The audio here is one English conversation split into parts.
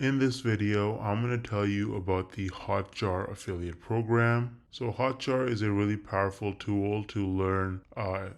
In this video, I'm going to tell you about the Hotjar affiliate program. So Hotjar is a really powerful tool to learn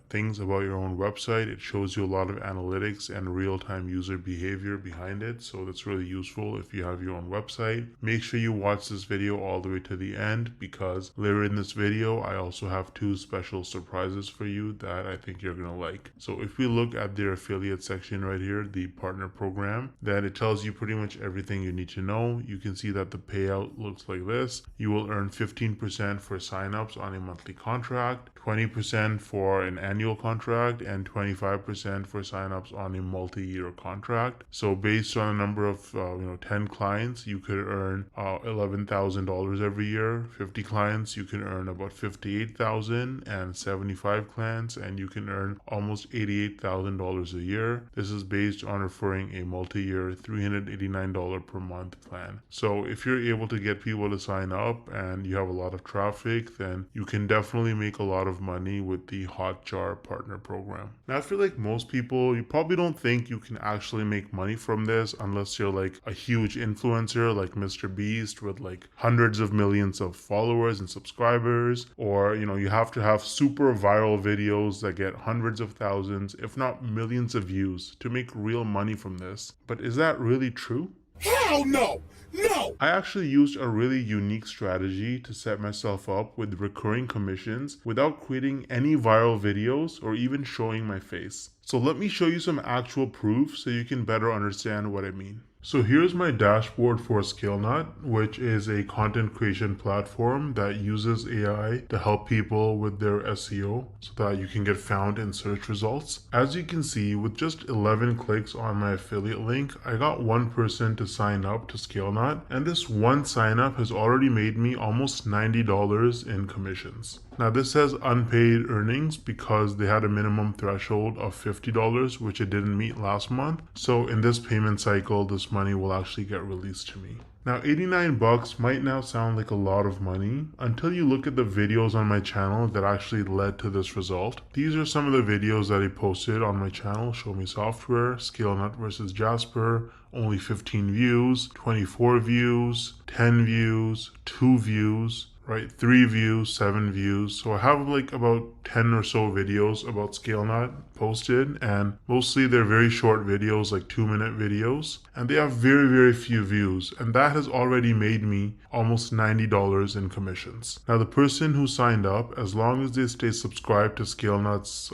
things about your own website. It shows you a lot of analytics and real-time user behavior behind it. So that's really useful if you have your own website. Make sure you watch this video all the way to the end because later in this video, I also have two special surprises for you that I think you're going to like. So if we look at their affiliate section right here, the partner program, then it tells you pretty much everything you need to know. You can see that the payout looks like this. You will earn 15% for signups on a monthly contract, 20% for an annual contract, and 25% for signups on a multi-year contract. So based on a number of 10 clients, you could earn $11,000 every year. 50 clients, you can earn about $58,000, and 75 clients, and you can earn almost $88,000 a year. This is based on referring a multi-year $389 per month plan. So if you're able to get people to sign up and you have a lot of traffic, then you can definitely make a lot of money with the Hotjar partner program. Now, I feel like most people, you probably don't think you can actually make money from this unless you're like a huge influencer like Mr. Beast with like hundreds of millions of followers and subscribers, or you have to have super viral videos that get hundreds of thousands, if not millions of views to make real money from this. But is that really true? Hell no! No! I actually used a really unique strategy to set myself up with recurring commissions without creating any viral videos or even showing my face. So let me show you some actual proof so you can better understand what I mean. So here's my dashboard for ScaleNut, which is a content creation platform that uses AI to help people with their SEO so that you can get found in search results. As you can see, with just 11 clicks on my affiliate link, I got one person to sign up to ScaleNut, and this one sign up has already made me almost $90 in commissions. Now this says unpaid earnings because they had a minimum threshold of $50, which it didn't meet last month. So in this payment cycle, this money will actually get released to me. Now 89 bucks might now sound like a lot of money until you look at the videos on my channel that actually led to this result. These are some of the videos that I posted on my channel: Show Me Software, ScaleNut versus Jasper, only 15 views, 24 views, 10 views, 2 views, right? 3 views, 7 views. So I have like about 10 or so videos about ScaleNut posted, and mostly they're very short videos, like 2-minute videos, and they have very, very few views, and that has already made me almost $90 in commissions. Now the person who signed up, as long as they stay subscribed to ScaleNut's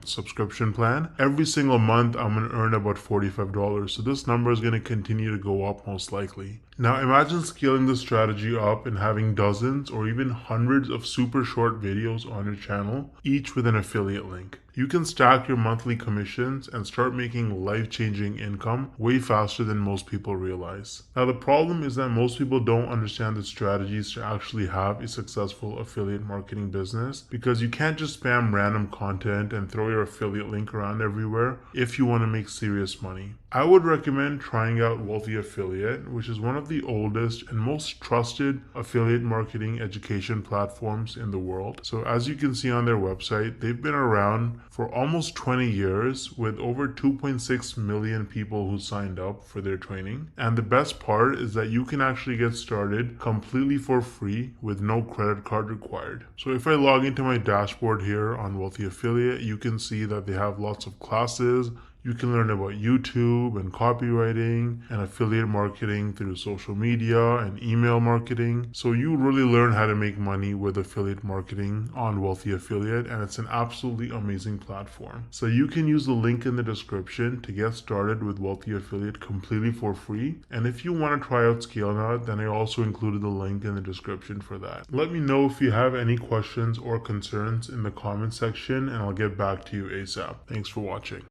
subscription plan, every single month I'm going to earn about $45. So this number is going to continue to go up most likely. Now imagine scaling this strategy up and having dozens or even hundreds of super short videos on your channel, each with an affiliate link. You can stack your monthly commissions and start making life-changing income way faster than most people realize. Now the problem is that most people don't understand the strategies to actually have a successful affiliate marketing business, because you can't just spam random content and throw your affiliate link around everywhere if you want to make serious money. I would recommend trying out Wealthy Affiliate, which is one of the oldest and most trusted affiliate marketing education platforms in the world. So as you can see on their website, they've been around for almost 20 years with over 2.6 million people who signed up for their training. And the best part is that you can actually get started completely for free with no credit card required. So if I log into my dashboard here on Wealthy Affiliate, you can see that they have lots of classes. You can learn about YouTube and copywriting and affiliate marketing through social media and email marketing. So you really learn how to make money with affiliate marketing on Wealthy Affiliate, and it's an absolutely amazing platform. So you can use the link in the description to get started with Wealthy Affiliate completely for free. And if you want to try out ScaleNut, then I also included the link in the description for that. Let me know if you have any questions or concerns in the comment section, and I'll get back to you ASAP. Thanks for watching.